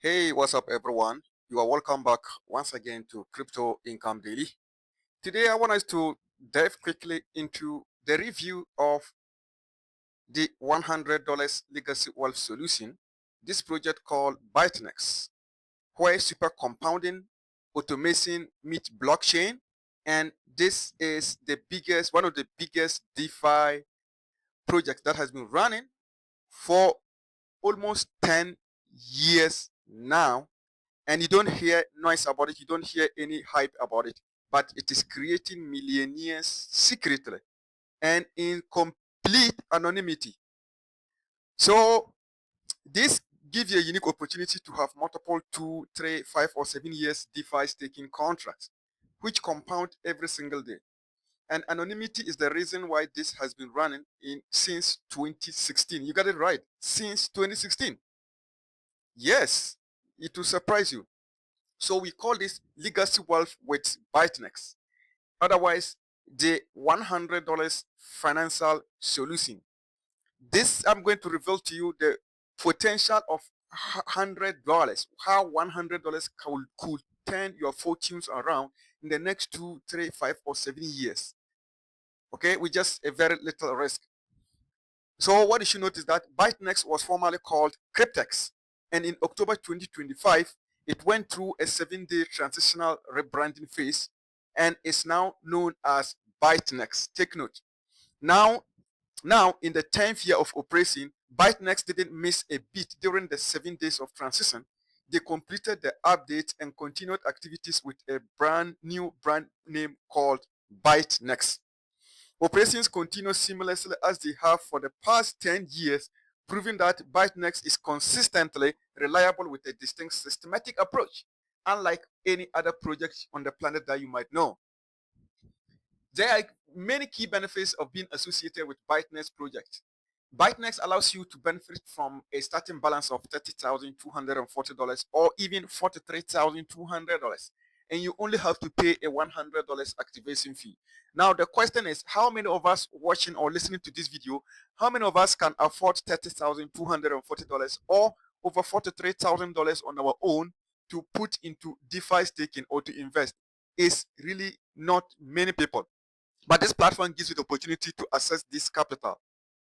Hey, what's up, everyone? You are welcome back once again to Crypto Income Daily. Today, I want us to dive quickly into the review of the $100 legacy wealth solution, this project called Bytnex, where super compounding, automation meet blockchain, and this is one of the biggest DeFi projects that has been running for almost 10 years now. And you don't hear noise about it, you don't hear any hype about it, but it is creating millionaires secretly and in complete anonymity. So this gives you a unique opportunity to have multiple 2, 3, 5, or 7 years DeFi staking contracts, which compound every single day. And anonymity is the reason why this has been running since 2016. You got it right, since 2016. Yes, it will surprise you. So we call this legacy wealth with Bytnex. Otherwise, the $100 financial solution. This I'm going to reveal to you the potential of $100. How $100 could turn your fortunes around in the next 2, 3, 5, or 7 years. Okay, with just a very little risk. So what you should notice that Bytnex was formerly called Cryptex, and in October 2025, it went through a 7-day transitional rebranding phase and is now known as Bytnex. Take note. Now, in the 10th year of operation, Bytnex didn't miss a beat during the 7 days of transition. They completed the updates and continued activities with a brand new brand name called Bytnex. Operations continue seamlessly as they have for the past 10 years, proving that Bytnex is consistently reliable with a distinct systematic approach, unlike any other project on the planet that you might know. There are many key benefits of being associated with Bytnex project. Bytnex allows you to benefit from a starting balance of $30,240 or even $43,200, and you only have to pay a $100 activation fee. Now the question is, how many of us watching or listening to this video, how many of us can afford $30,240 or over $43,000 on our own to put into DeFi staking or to invest? Is really not many people. But this platform gives you the opportunity to access this capital.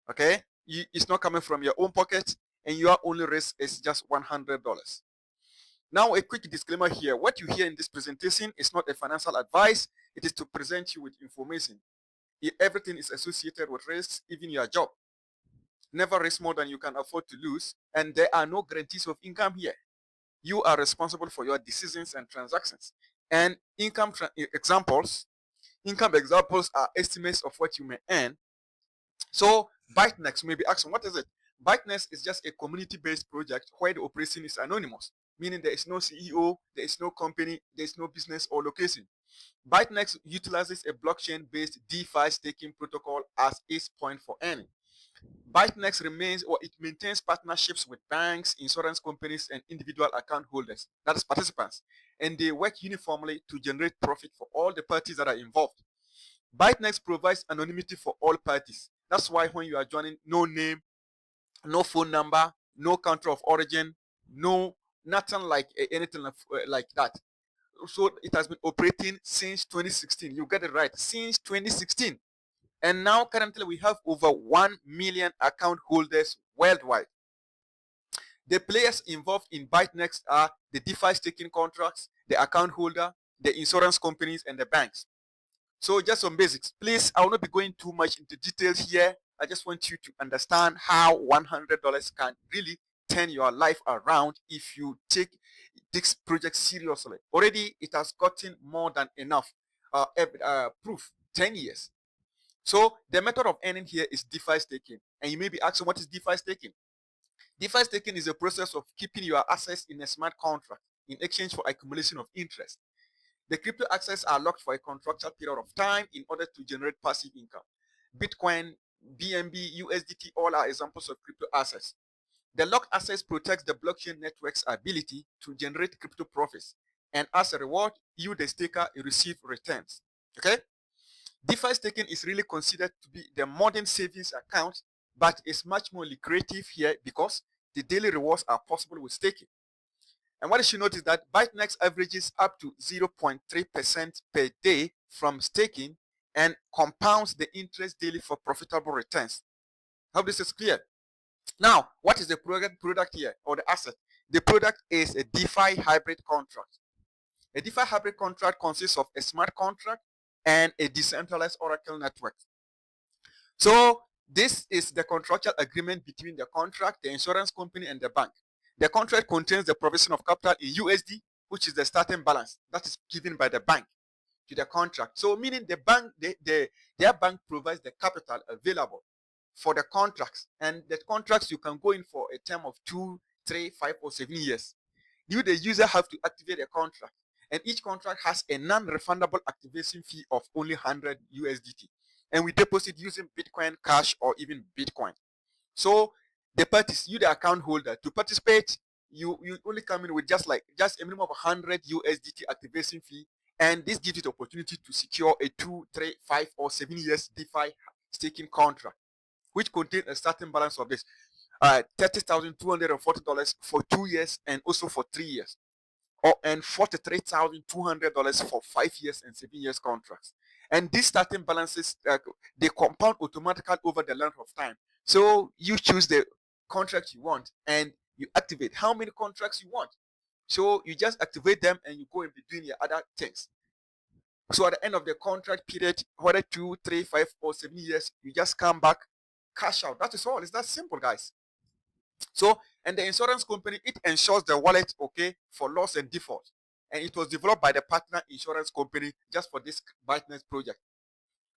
Okay, it's not coming from your own pocket, and your only risk is just $100. Now, a quick disclaimer here: what you hear in this presentation is not a financial advice. It is to present you with information. Everything is associated with risks, even your job. Never risk more than you can afford to lose, and there are no guarantees of income here. You are responsible for your decisions and transactions. And income examples are estimates of what you may earn. So Bytnex may be asking, what is it? Bytnex is just a community-based project where the operation is anonymous, meaning there is no CEO, there is no company, there is no business or location. Bytnex utilizes a blockchain-based DeFi staking protocol as its point for earning. Bytnex maintains partnerships with banks, insurance companies, and individual account holders, that is participants, and they work uniformly to generate profit for all the parties that are involved. Bytnex provides anonymity for all parties. That's why when you are joining, no name, no phone number, no country of origin, nothing like anything like that. So it has been operating since 2016. You get it right, since 2016. And now currently we have over 1 million account holders worldwide. The players involved in Bytnex are the DeFi staking contracts, the account holder, the insurance companies, and the banks. So just some basics. Please, I will not be going too much into details here. I just want you to understand how $100 can really turn your life around if you take this project seriously. Already, it has gotten more than enough proof, 10 years. So the method of earning here is DeFi staking. And you may be asking, what is DeFi staking? DeFi staking is a process of keeping your assets in a smart contract in exchange for accumulation of interest. The crypto assets are locked for a contractual period of time in order to generate passive income. Bitcoin, BNB, USDT, all are examples of crypto assets. The locked assets protects the blockchain network's ability to generate crypto profits. And as a reward, you, the staker, receive returns. Okay? DeFi staking is really considered to be the modern savings account, but it's much more lucrative here because the daily rewards are possible with staking. And what you should notice is that Bytnex averages up to 0.3% per day from staking and compounds the interest daily for profitable returns. Hope this is clear. Now, what is the product here, or the asset? The product is a DeFi hybrid contract. A DeFi hybrid contract consists of a smart contract and a decentralized Oracle network. So this is the contractual agreement between the contract, the insurance company, and the bank. The contract contains the provision of capital in USD, which is the starting balance that is given by the bank to the contract. So meaning the bank, their bank provides the capital available for the contracts, and the contracts you can go in for a term of 2, 3, 5, or 7 years. You, the user, have to activate a contract, and each contract has a non-refundable activation fee of only 100 USDT. And we deposit using Bitcoin Cash or even Bitcoin. So the parties, you the account holder, to participate, you only come in with just a minimum of 100 USDT activation fee, and this gives you the opportunity to secure a 2, 3, 5, or 7 years DeFi staking contract, which contains a starting balance of this $30,240 for 2 years and also for 3 years, and $43,200 for 5 years and 7 years contracts. And these starting balances, they compound automatically over the length of time. So you choose the contract you want and you activate how many contracts you want. So you just activate them and you go in between your other things. So at the end of the contract period, whether 2, 3, 5, or 7 years, you just come back, cash out. That is all. It's that simple, guys. So, and the insurance company, it ensures the wallet, okay, for loss and default. And it was developed by the partner insurance company just for this Bytnex project.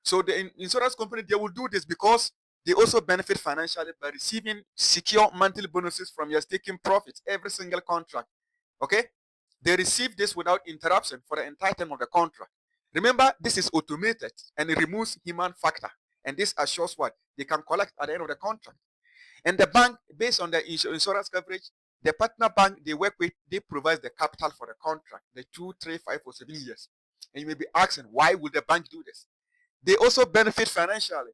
So the insurance company, they will do this because they also benefit financially by receiving secure monthly bonuses from your staking profits every single contract. Okay? They receive this without interruption for the entire term of the contract. Remember, this is automated and it removes human factor. And this assures what? They can collect at the end of the contract. And the bank, based on the insurance coverage, the partner bank they work with, they provide the capital for the contract, the 2, 3, 5, or 7 years. And you may be asking, why would the bank do this? They also benefit financially,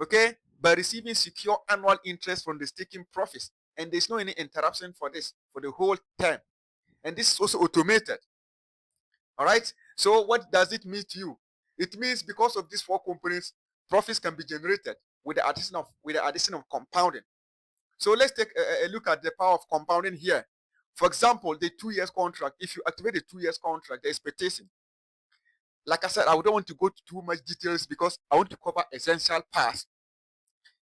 okay, by receiving secure annual interest from the staking profits. And there's no any interruption for this, for the whole term. And this is also automated. All right. So what does it mean to you? It means because of these 4 components, profits can be generated with the addition of compounding. So let's take a look at the power of compounding here. For example, the 2 years contract. If you activate the 2 years contract, the expectation. Like I said, I don't want to go to too much details because I want to cover essential parts.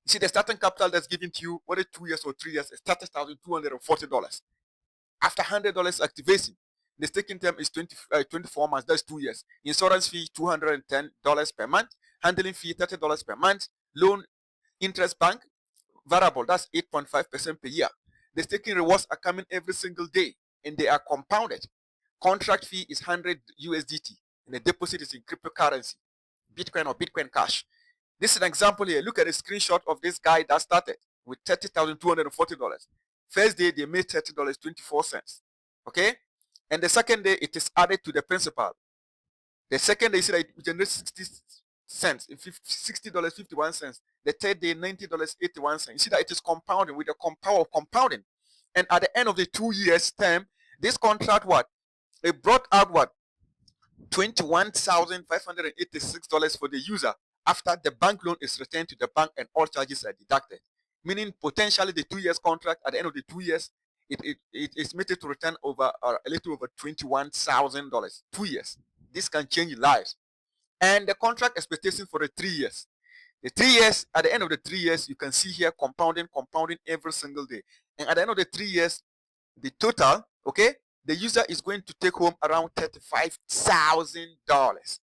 You see, the starting capital that's given to you, whether 2 years or 3 years, is $30,240. After $100 activation, the staking term is 24 months. That's 2 years. Insurance fee $210 per month. Handling fee $30 per month. Loan interest bank variable, that's 8.5% per year. The staking rewards are coming every single day and they are compounded. Contract fee is 100 USDT and the deposit is in cryptocurrency, Bitcoin or Bitcoin Cash. This is an example here. Look at the screenshot of this guy that started with $30,240. First day they made $30.24. Okay, and the second day it is added to the principal. The second day you see that it generates 60 cents, $60.51. The third day, $90.81. You see that it is compounding with the power of compounding. And at the end of the 2 years term, this contract it brought out $21,586 for the user after the bank loan is returned to the bank and all charges are deducted. Meaning potentially the 2 years contract at the end of the 2 years, it is estimated to return over a little over $21,000. 2 years. This can change lives. And the contract expectation for the 3 years. The 3 years, at the end of the 3 years, you can see here compounding every single day. And at the end of the 3 years, the total, okay, the user is going to take home around $35,000.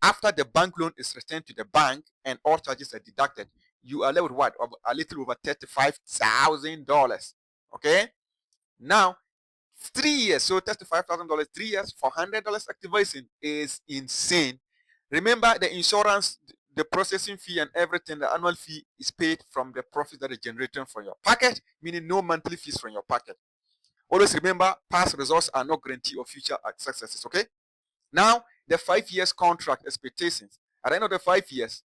After the bank loan is returned to the bank and all charges are deducted, you are left with what? A little over $35,000. Okay? Now, 3 years, so $35,000, 3 years for $100 activation is insane. Remember, the insurance, the processing fee and everything, the annual fee is paid from the profit that is generated from your pocket, meaning no monthly fees from your pocket. Always remember, past results are no guarantee of future successes, okay? Now, the 5 years contract expectations. At the end of the 5 years,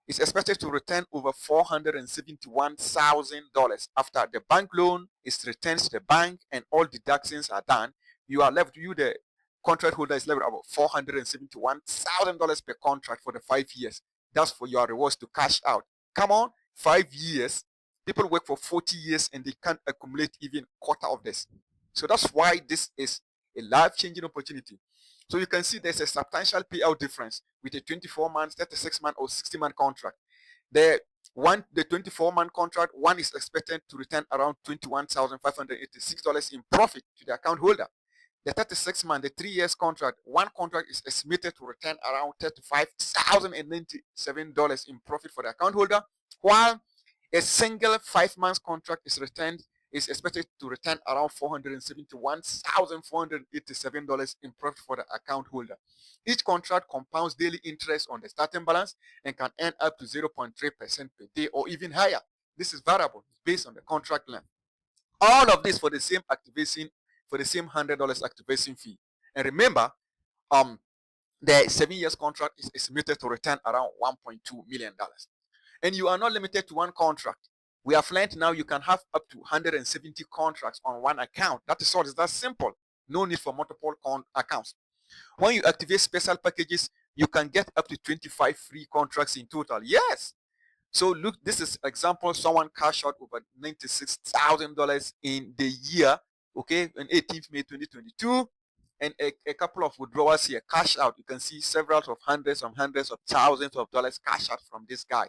it's expected to return over $471,000 after the bank loan is returned to the bank and all deductions are done. you are left, the contract holder is left with about $471,000 per contract for the 5 years. That's for your rewards to cash out. Come on, 5 years. People work for 40 years and they can't accumulate even quarter of this. So that's why this is a life-changing opportunity. So you can see there's a substantial payout difference with a 24-month, 36-month, or 60-month contract. The 24-month contract, one is expected to return around $21,586 in profit to the account holder. The 36-month, the 3 years contract, one contract is estimated to return around $35,097 in profit for the account holder, while a single 5-month contract is expected to return around $471,487 in profit for the account holder. Each contract compounds daily interest on the starting balance and can earn up to 0.3% per day or even higher. This is variable based on the contract length. All of this for the same activation, for the same $100 activation fee. And remember, the 7 years contract is estimated to return around $1.2 million. And you are not limited to one contract. We have learned now you can have up to 170 contracts on one account. That is all. It's that simple. No need for multiple accounts. When you activate special packages, you can get up to 25 free contracts in total. Yes. So look, this is example. Someone cashed out over $96,000 in the year, okay, on 18th May 2022. And a couple of withdrawals here, cash out. You can see several of hundreds of thousands of dollars cash out from this guy.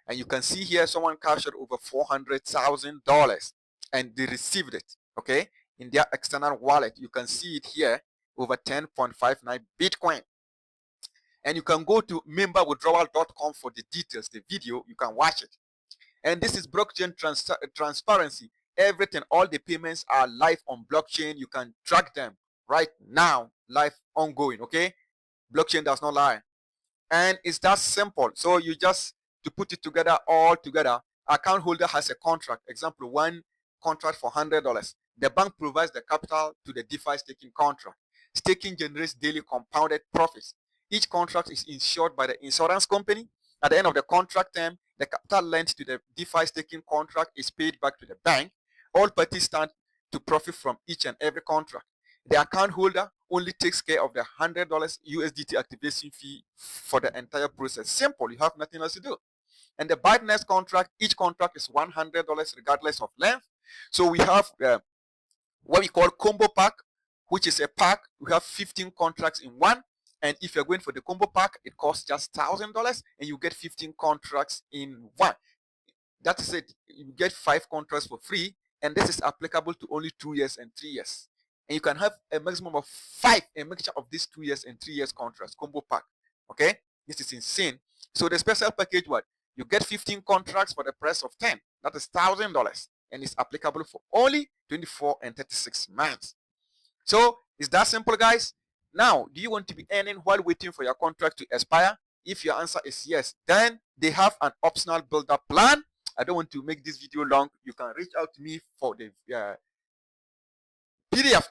And you can see here someone cashed out over $400,000 and they received it, okay, in their external wallet. You can see it here, over 10.59 Bitcoin. And you can go to memberwithdrawal.com for the details, the video, you can watch it. And this is blockchain transparency. Everything, all the payments are live on blockchain. You can track them right now, live, ongoing, okay? Blockchain does not lie. And it's that simple. So you just, to put it together, all together, account holder has a contract. Example, one contract for $100. The bank provides the capital to the DeFi staking contract. Staking generates daily compounded profits. Each contract is insured by the insurance company. At the end of the contract term, the capital lent to the DeFi staking contract is paid back to the bank. All parties stand to profit from each and every contract. The account holder only takes care of the $100 USDT activation fee for the entire process. Simple, you have nothing else to do. And the Bytnex contract, each contract is $100 regardless of length. So we have what we call combo pack, which is a pack. We have 15 contracts in one. And if you're going for the combo pack, it costs just $1,000 and you get 15 contracts in one. That is it. You get 5 contracts for free. And this is applicable to only 2 years and 3 years. And you can have a maximum of 5, a mixture of these 2 years and 3 years contracts, combo pack. Okay? This is insane. So the special package, what? You get 15 contracts for the price of 10. That is $1,000. And it's applicable for only 24 and 36 months. So it's that simple, guys. Now, do you want to be earning while waiting for your contract to expire? If your answer is yes, then they have an optional build-up plan. I don't want to make this video long. You can reach out to me for the PDF.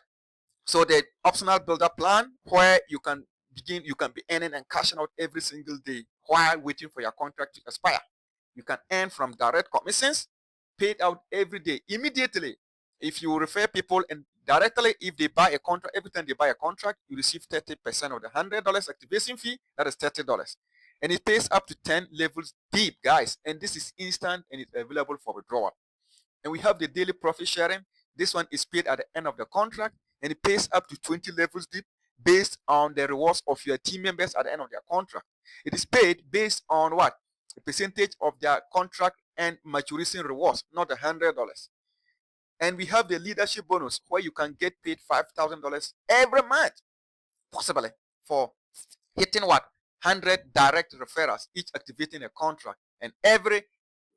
So the optional build-up plan where you can be earning and cashing out every single day while waiting for your contract to expire. You can earn from direct commissions paid out every day, immediately. If you refer people and directly, if they buy a contract, every time they buy a contract, you receive 30% of the $100 activation fee. That is $30. And it pays up to 10 levels deep, guys. And this is instant and it's available for withdrawal. And we have the daily profit sharing. This one is paid at the end of the contract and it pays up to 20 levels deep based on the rewards of your team members at the end of their contract. It is paid based on what? A percentage of their contract and maturation rewards, not the $100. And we have the leadership bonus where you can get paid $5,000 every month, possibly, for hitting what? 100 direct referrals, each activating a contract. And every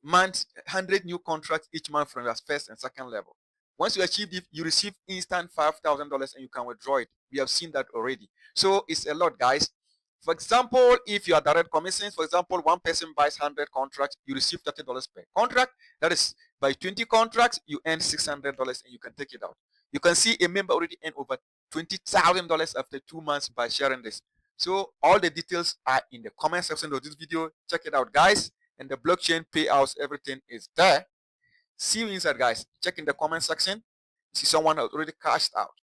month, 100 new contracts each month from your first and second level. Once you achieve it, you receive instant $5,000 and you can withdraw it. We have seen that already. So it's a lot, guys. For example, if you are direct commissions, for example, one person buys 100 contracts, you receive $30 per contract. That is, by 20 contracts, you earn $600 and you can take it out. You can see a member already earned over $20,000 after 2 months by sharing this. So all the details are in the comment section of this video. Check it out, guys. And the blockchain payouts, everything is there. See you inside, guys. Check in the comment section. See someone already cashed out.